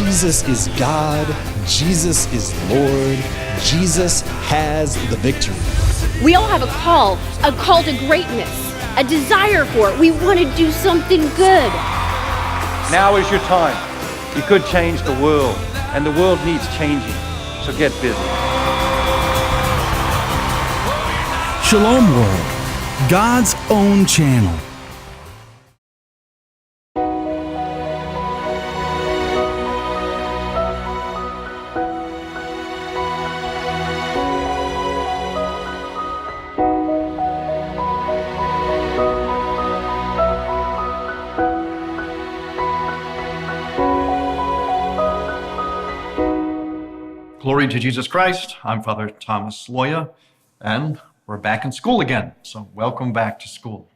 Jesus is God. Jesus is Lord. Jesus has the victory. We all have a call to greatness, a desire for it. We want to do something good. Now is your time. You could change the world, and the world needs changing. So get busy. Shalom World, God's own channel. Glory to Jesus Christ. I'm Father Thomas Loya, and we're back in school again. So welcome back to school.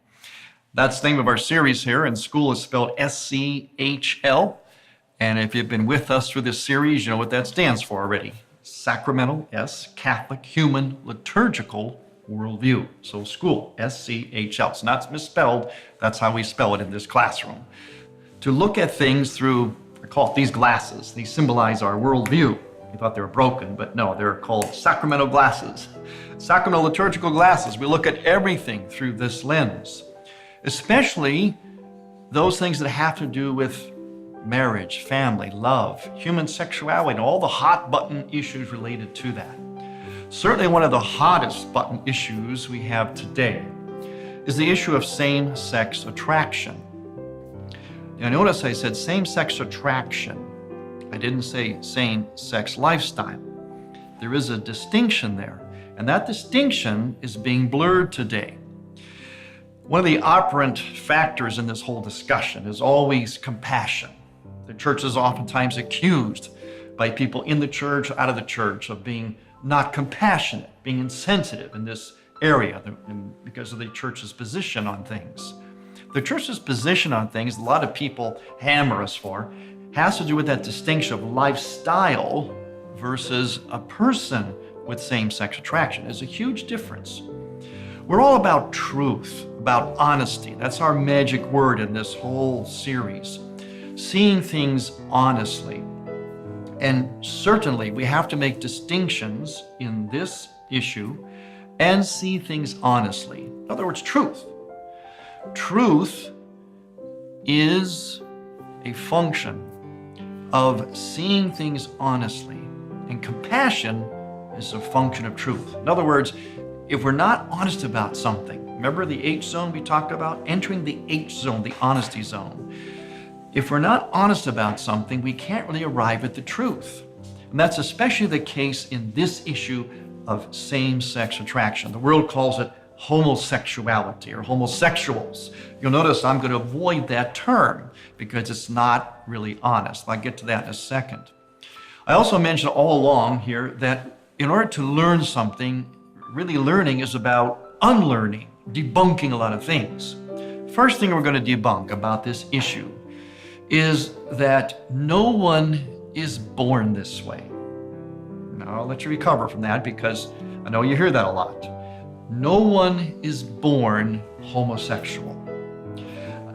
That's the name of our series here, and school is spelled SCHL. And if you've been with us through this series, you know what that stands for already. Sacramental, S, Catholic, Human, Liturgical Worldview. So school, SCHL. It's not misspelled. That's how we spell it in this classroom. To look at things through, I call it these glasses. These symbolize our worldview. You thought they were broken, but no, they're called sacramental glasses. Sacramental liturgical glasses. We look at everything through this lens, especially those things that have to do with marriage, family, love, human sexuality, and all the hot button issues related to that. Certainly one of the hottest button issues we have today is the issue of same-sex attraction. Now notice I said same-sex attraction. I didn't say same-sex lifestyle. There is a distinction there, and that distinction is being blurred today. One of the operant factors in this whole discussion is always compassion. The church is oftentimes accused by people in the church, out of the church, of being not compassionate, being insensitive in this area because of the church's position on things. The church's position on things, a lot of people hammer us for, has to do with that distinction of lifestyle versus a person with same-sex attraction. There's a huge difference. We're all about truth, about honesty. That's our magic word in this whole series. Seeing things honestly. And certainly we have to make distinctions in this issue and see things honestly. In other words, truth. Truth is a function of seeing things honestly, and compassion is a function of truth. In other words, if we're not honest about something, remember the H zone we talked about? Entering the H zone, the honesty zone. If we're not honest about something, we can't really arrive at the truth. And that's especially the case in this issue of same-sex attraction. The world calls it homosexuality or homosexuals. You'll notice I'm going to avoid that term because it's not really honest. I'll get to that in a second. I also mentioned all along here that in order to learn something, really learning is about unlearning, debunking a lot of things. First thing we're going to debunk about this issue is that no one is born this way. Now I'll let you recover from that because I know you hear that a lot. No one is born homosexual.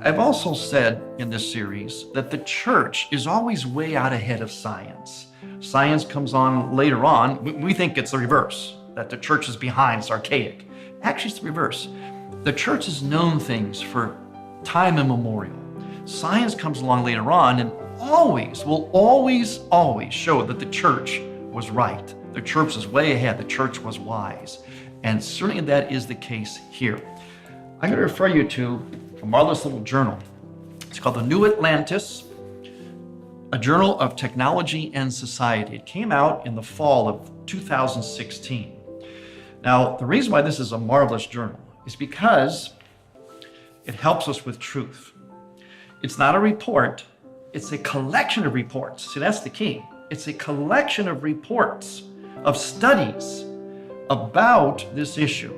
I've also said in this series that the church is always way out ahead of science. Science comes on later on. We think it's the reverse, that the church is behind, it's archaic. Actually, it's the reverse. The church has known things for time immemorial. Science comes along later on and will always show that the church was right. The church was way ahead. The church was wise. And certainly that is the case here. I'm going to refer you to a marvelous little journal. It's called The New Atlantis, a journal of technology and society. It came out in the fall of 2016. Now, the reason why this is a marvelous journal is because it helps us with truth. It's not a report, it's a collection of reports. See, that's the key. It's a collection of reports, of studies about this issue.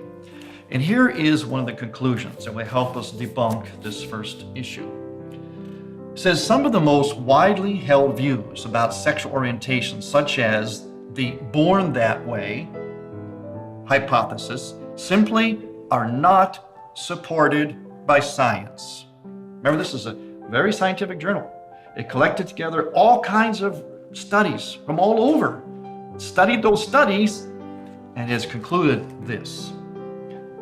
And here is one of the conclusions that will help us debunk this first issue. It says some of the most widely held views about sexual orientation, such as the born that way hypothesis, simply are not supported by science. Remember, this is a very scientific journal. It collected together all kinds of studies from all over, studied those studies, and has concluded this.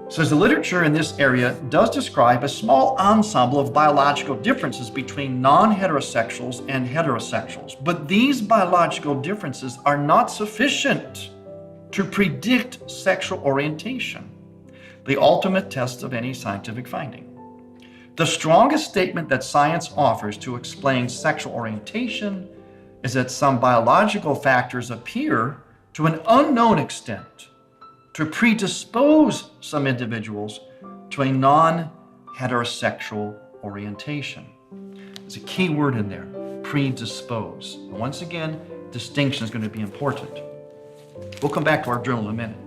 It says the literature in this area does describe a small ensemble of biological differences between non-heterosexuals and heterosexuals, but these biological differences are not sufficient to predict sexual orientation, the ultimate test of any scientific finding. The strongest statement that science offers to explain sexual orientation is that some biological factors appear to an unknown extent to predispose some individuals to a non-heterosexual orientation. There's a key word in there, predispose. Once again, distinction is going to be important. We'll come back to our journal in a minute.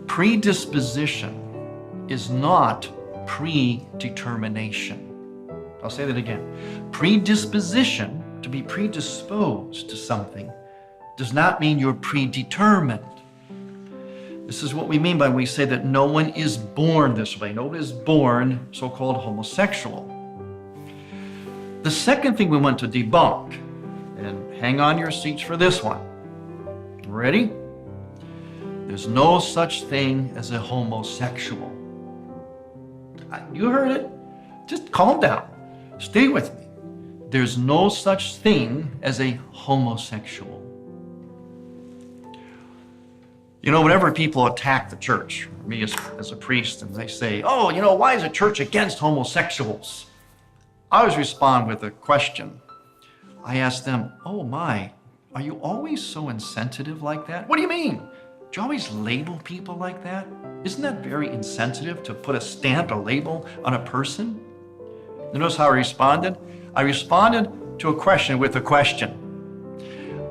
Predisposition is not predetermination. I'll say that again. Predisposition, to be predisposed to something, does not mean you're predetermined. This is what we mean by when we say that no one is born this way. No one is born so-called homosexual. The second thing we want to debunk, and hang on your seats for this one. Ready? There's no such thing as a homosexual. You heard it. Just calm down. Stay with me. There's no such thing as a homosexual. You know, whenever people attack the church, me as a priest, and they say, oh, you know, why is the church against homosexuals? I always respond with a question. I ask them, oh my, are you always so insensitive like that? What do you mean? Do you always label people like that? Isn't that very insensitive to put a stamp, a label on a person? You notice how I responded? I responded to a question with a question.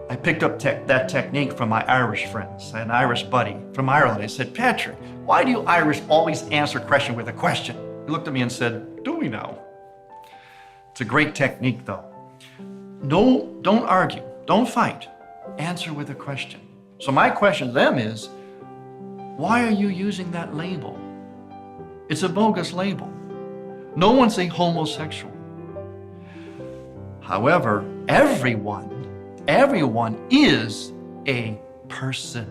I picked up that technique from my Irish friends. I had an Irish buddy from Ireland. I said, Patrick, why do you Irish always answer a question with a question? He looked at me and said, do we know? It's a great technique though. No, don't argue, don't fight. Answer with a question. So my question to them is, why are you using that label? It's a bogus label. No one's a homosexual. However, everyone is a person.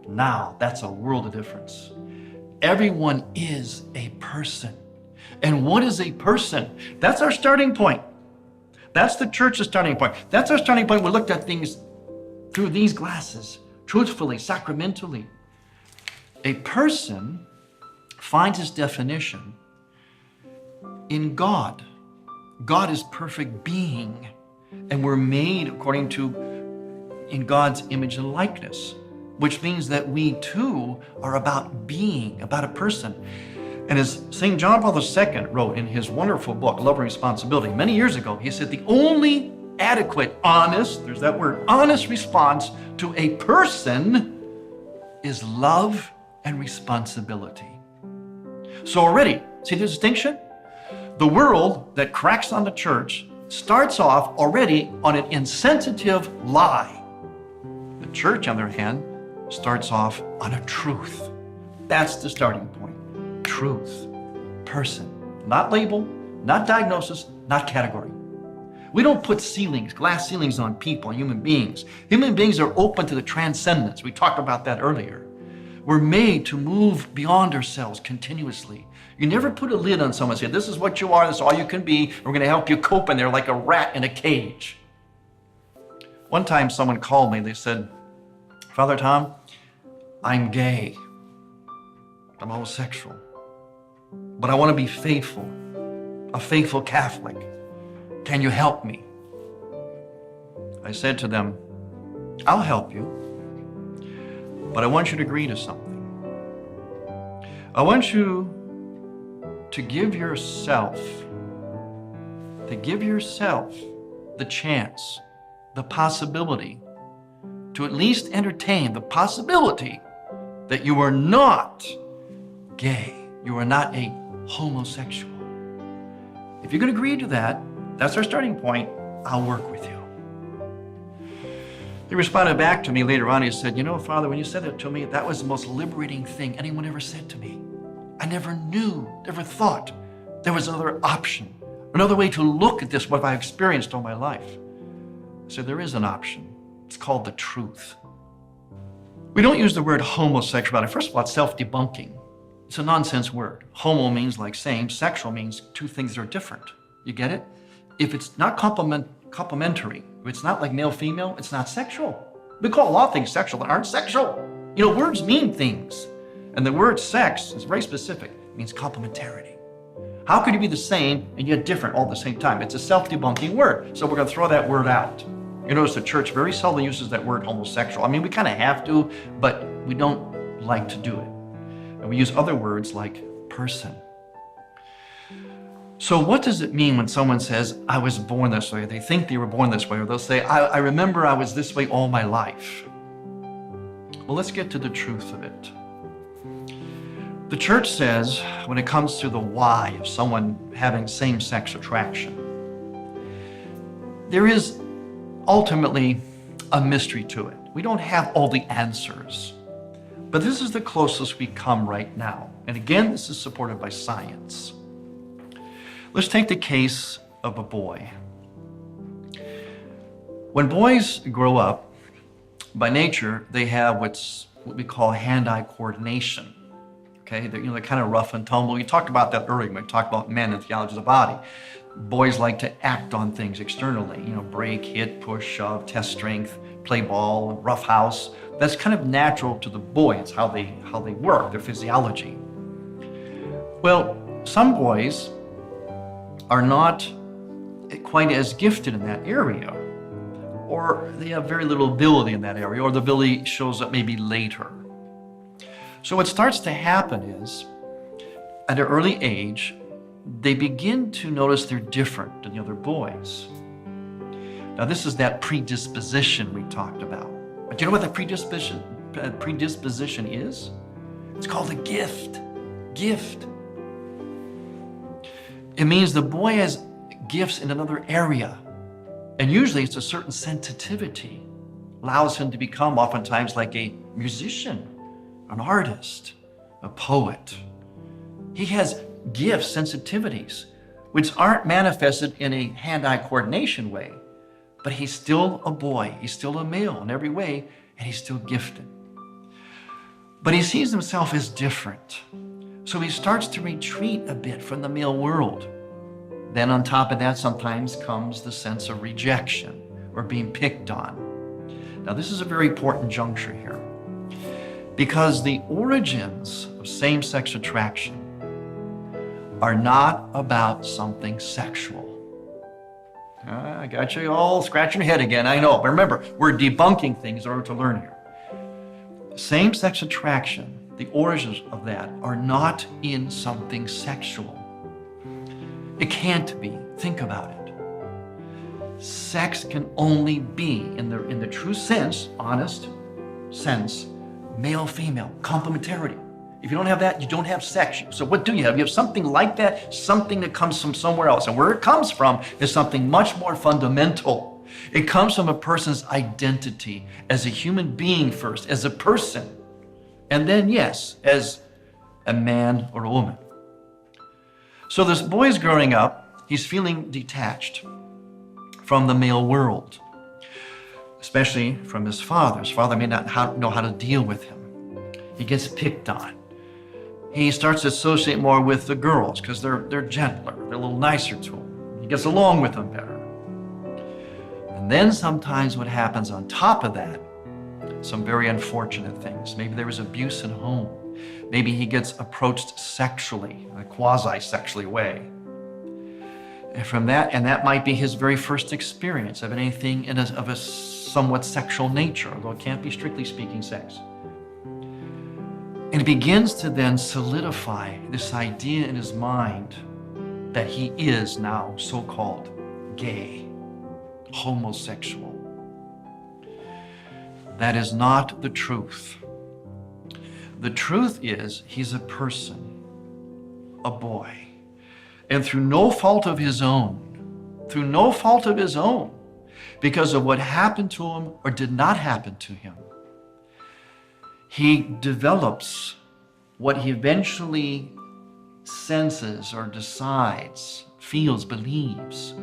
Now, that's a world of difference. Everyone is a person. And what is a person? That's our starting point. That's the church's starting point. That's our starting point. We looked at things through these glasses, truthfully, sacramentally. A person finds its definition in God. God is perfect being, and we're made according to in God's image and likeness, which means that we too are about being, about a person. And as St. John Paul II wrote in his wonderful book, Love and Responsibility, many years ago, he said the only adequate, honest, there's that word, honest response to a person is love and responsibility. So already, see the distinction? The world that cracks on the church starts off already on an insensitive lie. The church, on the other hand, starts off on a truth. That's the starting point. Truth. Person. Not label, not diagnosis, not category. We don't put ceilings, glass ceilings on people, human beings. Human beings are open to the transcendence. We talked about that earlier. We're made to move beyond ourselves continuously. You never put a lid on someone and say, this is what you are, this is all you can be. We're going to help you cope in there like a rat in a cage. One time someone called me, they said, Father Tom, I'm gay. I'm homosexual. But I want to be faithful, a faithful Catholic. Can you help me? I said to them, I'll help you, but I want you to agree to something. I want you to give yourself the chance, the possibility, to at least entertain the possibility that you are not gay, you are not a homosexual. If you can agree to that, that's our starting point, I'll work with you. He responded back to me later on, he said, you know, Father, when you said that to me, that was the most liberating thing anyone ever said to me. I never knew, never thought there was another option. Another way to look at this, what I've experienced all my life. So there is an option. It's called the truth. We don't use the word homosexuality. First of all, it's self-debunking. It's a nonsense word. Homo means like same, sexual means two things that are different. You get it? If it's not complementary, if it's not like male-female, it's not sexual. We call a lot of things sexual that aren't sexual. You know, words mean things. And the word sex is very specific. It means complementarity. How could you be the same and yet different all at the same time? It's a self-debunking word. So we're going to throw that word out. You notice the church very seldom uses that word homosexual. I mean, we kind of have to, but we don't like to do it. And we use other words like person. So what does it mean when someone says, I was born this way? They think they were born this way, or they'll say, I remember I was this way all my life. Well, let's get to the truth of it. The church says, when it comes to the why of someone having same-sex attraction, there is ultimately a mystery to it. We don't have all the answers, but this is the closest we come right now. And again, this is supported by science. Let's take the case of a boy. When boys grow up, by nature, they have what we call hand-eye coordination. Okay, they're kind of rough and tumble. We talked about that earlier when we talked about men and theology of the body. Boys like to act on things externally, break, hit, push, shove, test strength, play ball, rough house. That's kind of natural to the boy. It's how they work, their physiology. Well, some boys are not quite as gifted in that area, or they have very little ability in that area, or the ability shows up maybe later. So what starts to happen is, at an early age, they begin to notice they're different than the other boys. Now this is that predisposition we talked about. But do you know what that predisposition is? It's called a gift. Gift. It means the boy has gifts in another area. And usually it's a certain sensitivity. Allows him to become oftentimes like a musician, an artist, a poet. He has gifts, sensitivities, which aren't manifested in a hand-eye coordination way, but he's still a boy, he's still a male in every way, and he's still gifted. But he sees himself as different. So he starts to retreat a bit from the male world. Then on top of that, sometimes comes the sense of rejection or being picked on. Now this is a very important juncture here, because the origins of same-sex attraction are not about something sexual. I got you all scratching your head again, I know. But remember, we're debunking things in order to learn here. Same-sex attraction, the origins of that, are not in something sexual. It can't be. Think about it. Sex can only be, in the true sense, honest sense, male-female, complementarity. If you don't have that, you don't have sex. So what do you have? You have something like that, something that comes from somewhere else. And where it comes from is something much more fundamental. It comes from a person's identity as a human being first, as a person. And then, yes, as a man or a woman. So this boy's growing up, he's feeling detached from the male world, especially from his father. His father may not know how to deal with him. He gets picked on. He starts to associate more with the girls because they're gentler, they're a little nicer to him. He gets along with them better. And then sometimes what happens on top of that, some very unfortunate things. Maybe there was abuse in home. Maybe he gets approached sexually, in a quasi-sexually way. And from that, and that might be his very first experience of anything of a somewhat sexual nature, although it can't be strictly speaking sex. And he begins to then solidify this idea in his mind that he is now so-called gay, homosexual. That is not the truth. The truth is he's a person, a boy. And through no fault of his own, because of what happened to him or did not happen to him, he develops what he eventually senses or decides feels, believes,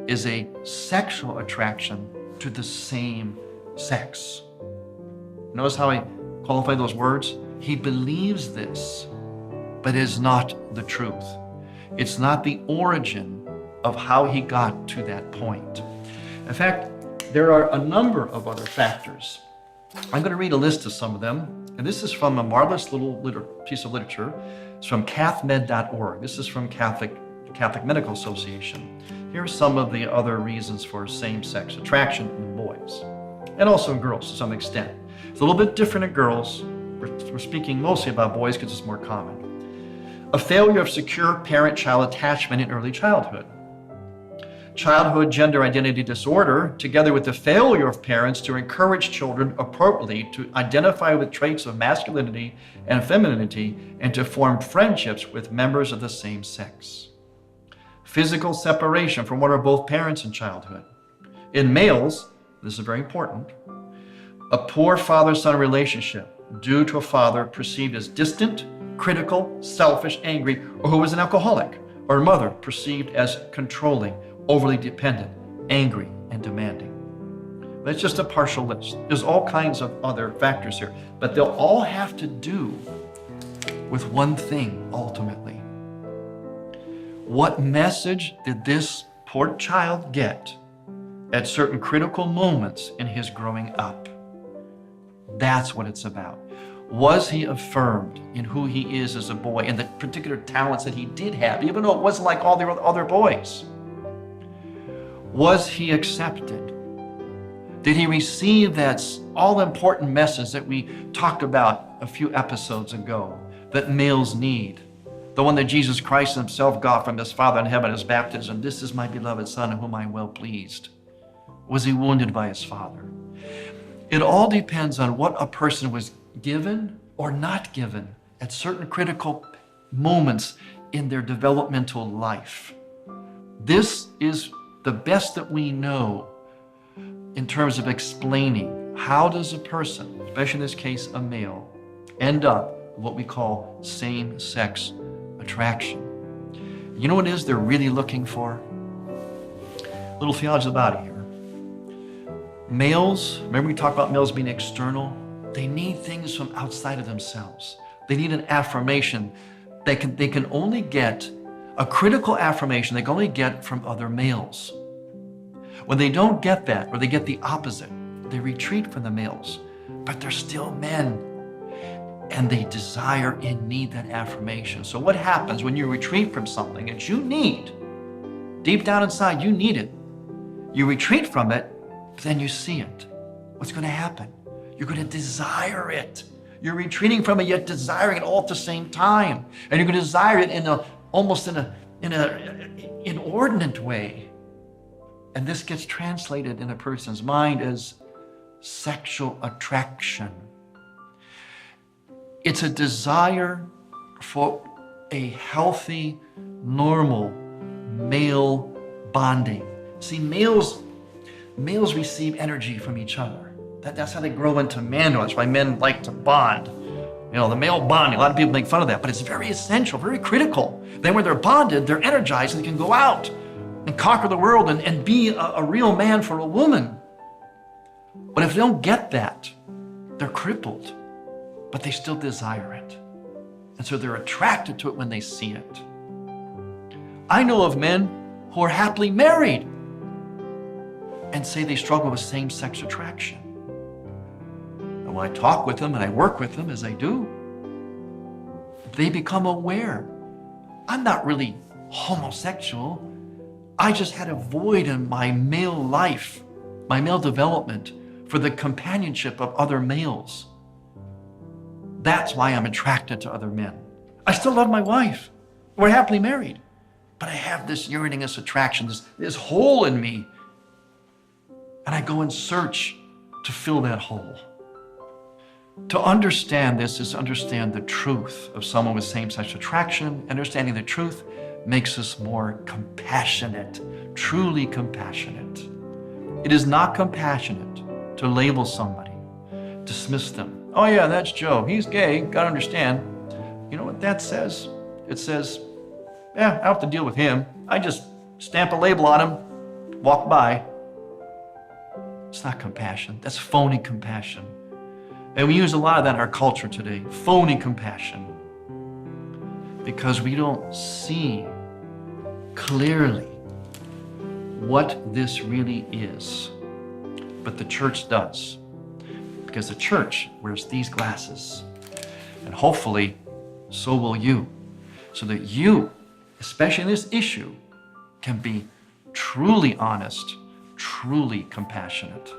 is a sexual attraction to the same sex. Notice how I qualify those words? He believes this, but it is not the truth. It's not the origin of how he got to that point. In fact, there are a number of other factors. I'm going to read a list of some of them, and this is from a marvelous little piece of literature. It's from cathmed.org. This is from Catholic Medical Association. Here are some of the other reasons for same-sex attraction in boys, and also in girls to some extent. It's a little bit different in girls. We're speaking mostly about boys because it's more common. A failure of secure parent-child attachment in early childhood. Childhood gender identity disorder, together with the failure of parents to encourage children appropriately to identify with traits of masculinity and femininity and to form friendships with members of the same sex. Physical separation from one or both parents in childhood. In males, this is very important, a poor father-son relationship due to a father perceived as distant, critical, selfish, angry, or who was an alcoholic, or a mother perceived as controlling, overly dependent, angry, and demanding. That's just a partial list. There's all kinds of other factors here, but they'll all have to do with one thing ultimately. What message did this poor child get at certain critical moments in his growing up? That's what it's about. Was he affirmed in who he is as a boy and the particular talents that he did have, even though it wasn't like all the other boys? Was he accepted? Did he receive that all-important message that we talked about a few episodes ago, that males need? The one that Jesus Christ himself got from his Father in heaven at his baptism. This is my beloved Son in whom I am well pleased. Was he wounded by his father? It all depends on what a person was given or not given at certain critical moments in their developmental life. This is the best that we know in terms of explaining how does a person, especially in this case a male, end up with what we call same-sex attraction. You know what it is they're really looking for? A little theology about it here. Males, remember we talked about males being external? They need things from outside of themselves. They need an affirmation. They can only get a critical affirmation they can only get from other males. When they don't get that, or they get the opposite, they retreat from the males, but they're still men. And they desire and need that affirmation. So what happens when you retreat from something that you need? Deep down inside, you need it. You retreat from it, but then you see it. What's going to happen? You're going to desire it. You're retreating from it, yet desiring it all at the same time. And you're going to desire it in almost in an inordinate way. And this gets translated in a person's mind as sexual attraction. It's a desire for a healthy, normal male bonding. See, males receive energy from each other. That's how they grow into manhood. That's why men like to bond. You know, the male bonding, a lot of people make fun of that, but it's very essential, very critical. Then when they're bonded, they're energized and they can go out and conquer the world and be a real man for a woman. But if they don't get that, they're crippled. But they still desire it. And so they're attracted to it when they see it. I know of men who are happily married and say they struggle with same-sex attraction. And when I talk with them and I work with them, as I do, they become aware. I'm not really homosexual. I just had a void in my male life, my male development, for the companionship of other males. That's why I'm attracted to other men. I still love my wife. We're happily married. But I have this yearning, this attraction, this hole in me. And I go in search to fill that hole. To understand this is to understand the truth of someone with same-sex attraction. Understanding the truth makes us more compassionate, truly compassionate. It is not compassionate to label somebody, dismiss them. Oh yeah, that's Joe. He's gay. Gotta understand. You know what that says? It says, I don't have to deal with him. I just stamp a label on him, walk by. It's not compassion. That's phony compassion. And we use a lot of that in our culture today, phony compassion, because we don't see clearly what this really is. But the church does, because the church wears these glasses. And hopefully, so will you, so that you, especially in this issue, can be truly honest, truly compassionate.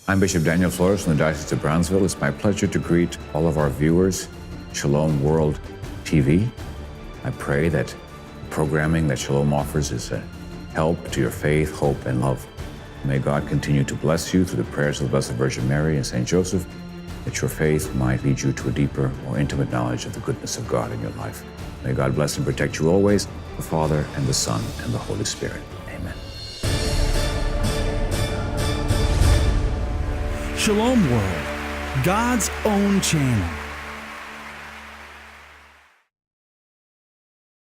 I'm Bishop Daniel Flores from the Diocese of Brownsville. It's my pleasure to greet all of our viewers, Shalom World TV. I pray that the programming that Shalom offers is a help to your faith, hope, and love. May God continue to bless you through the prayers of the Blessed Virgin Mary and Saint Joseph, that your faith might lead you to a deeper, more intimate knowledge of the goodness of God in your life. May God bless and protect you always, the Father, and the Son, and the Holy Spirit. Amen. Shalom World, God's own channel.